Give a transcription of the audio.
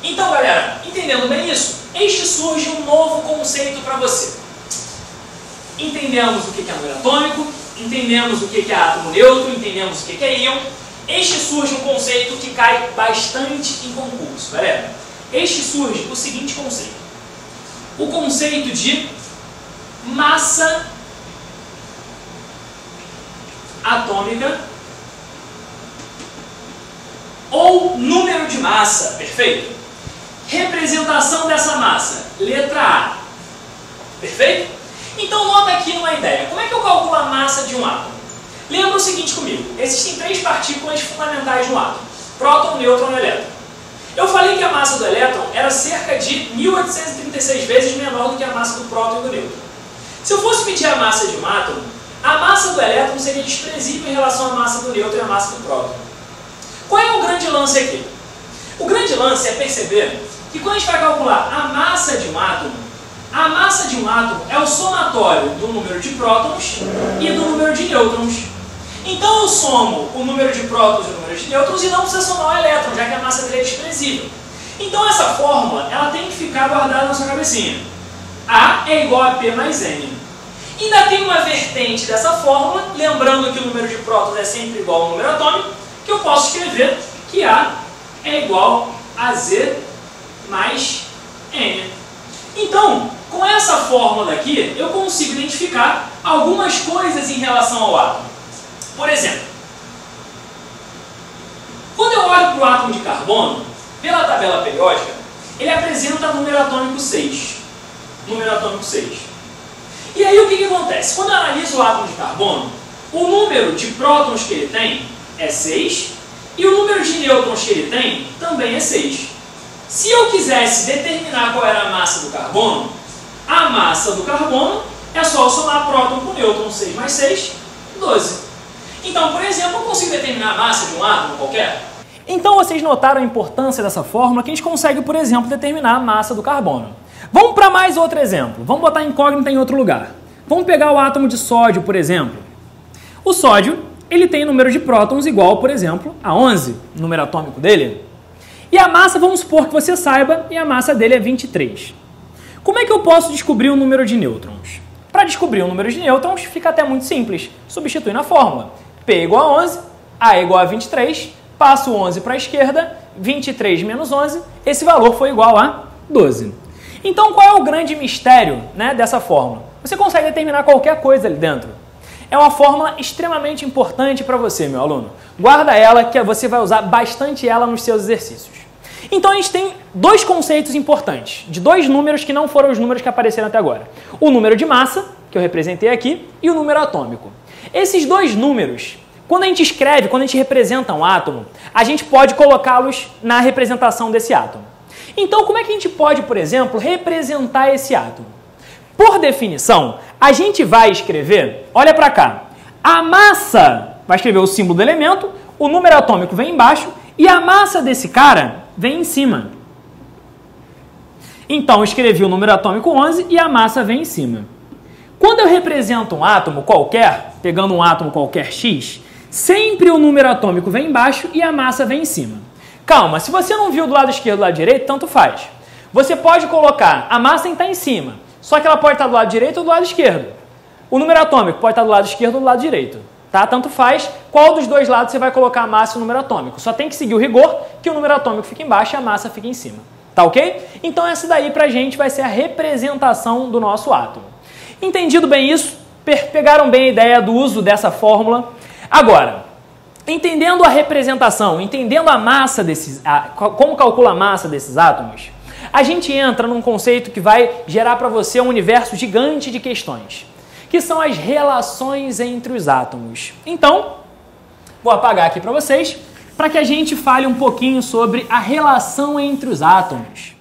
Então, galera, entendendo bem isso, este surge um novo conceito para você. Entendemos o que é número atômico, entendemos o que é átomo neutro, entendemos o que é íon. Este surge um conceito que cai bastante em concurso, galera. Este surge o seguinte conceito. O conceito de massa atômica ou número de massa, perfeito? Representação dessa massa, letra A, perfeito? Então nota aqui uma ideia, como é que eu calculo a massa de um átomo? Lembra o seguinte comigo, existem 3 partículas fundamentais no átomo, próton, nêutron e elétron. Eu falei que a massa do elétron era cerca de 1836 vezes menor do que a massa do próton e do nêutron. Se eu fosse medir a massa de um átomo, a massa do elétron seria desprezível em relação à massa do nêutron e à massa do próton. Qual é o grande lance aqui? O grande lance é perceber que quando a gente vai calcular a massa de um átomo é o somatório do número de prótons e do número de nêutrons. Então eu somo o número de prótons e o número de nêutrons e não precisa somar o elétron, já que a massa dele é desprezível. Então essa fórmula ela tem que ficar guardada na sua cabecinha. A é igual a P mais N. Ainda tem uma vertente dessa fórmula, lembrando que o número de prótons é sempre igual ao número atômico, que eu posso escrever que A é igual a Z mais N. Então, com essa fórmula daqui, eu consigo identificar algumas coisas em relação ao átomo. Por exemplo, quando eu olho para o átomo de carbono, pela tabela periódica, ele apresenta número atômico 6. Número atômico 6. E aí o que acontece? Quando eu analiso o átomo de carbono, o número de prótons que ele tem é 6 e o número de nêutrons que ele tem também é 6. Se eu quisesse determinar qual era a massa do carbono, a massa do carbono é só somar próton com nêutron, 6 mais 6, 12. Então, por exemplo, eu consigo determinar a massa de um átomo qualquer? Então vocês notaram a importância dessa fórmula que a gente consegue, por exemplo, determinar a massa do carbono. Vamos para mais outro exemplo. Vamos botar incógnita em outro lugar. Vamos pegar o átomo de sódio, por exemplo. O sódio, ele tem número de prótons igual, por exemplo, a 11, número atômico dele. E a massa, vamos supor que você saiba, e a massa dele é 23. Como é que eu posso descobrir o número de nêutrons? Para descobrir o número de nêutrons, fica até muito simples. Substitui na fórmula. P é igual a 11, A é igual a 23, passo o 11 para a esquerda, 23 menos 11, esse valor foi igual a 12. Então, qual é o grande mistério, né, dessa fórmula? Você consegue determinar qualquer coisa ali dentro. É uma fórmula extremamente importante para você, meu aluno. Guarda ela, que você vai usar bastante ela nos seus exercícios. Então, a gente tem 2 conceitos importantes, de 2 números que não foram os números que apareceram até agora. O número de massa, que eu representei aqui, e o número atômico. Esses 2 números, quando a gente escreve, quando a gente representa um átomo, a gente pode colocá-los na representação desse átomo. Então, como é que a gente pode, por exemplo, representar esse átomo? Por definição, a gente vai escrever, olha para cá, a massa, vai escrever o símbolo do elemento, o número atômico vem embaixo e a massa desse cara vem em cima. Então, eu escrevi o número atômico 11 e a massa vem em cima. Quando eu represento um átomo qualquer, pegando um átomo qualquer X, sempre o número atômico vem embaixo e a massa vem em cima. Calma, se você não viu do lado esquerdo ou do lado direito, tanto faz. Você pode colocar, a massa está em cima, só que ela pode estar do lado direito ou do lado esquerdo. O número atômico pode estar do lado esquerdo ou do lado direito. Tá? Tanto faz qual dos 2 lados você vai colocar a massa e o número atômico. Só tem que seguir o rigor que o número atômico fica embaixo e a massa fica em cima. Tá ok? Então essa daí pra gente vai ser a representação do nosso átomo. Entendido bem isso? Pegaram bem a ideia do uso dessa fórmula? Agora, entendendo a representação, entendendo a massa como calcula a massa desses átomos, a gente entra num conceito que vai gerar para você um universo gigante de questões, que são as relações entre os átomos. Então, vou apagar aqui para vocês, para que a gente fale um pouquinho sobre a relação entre os átomos.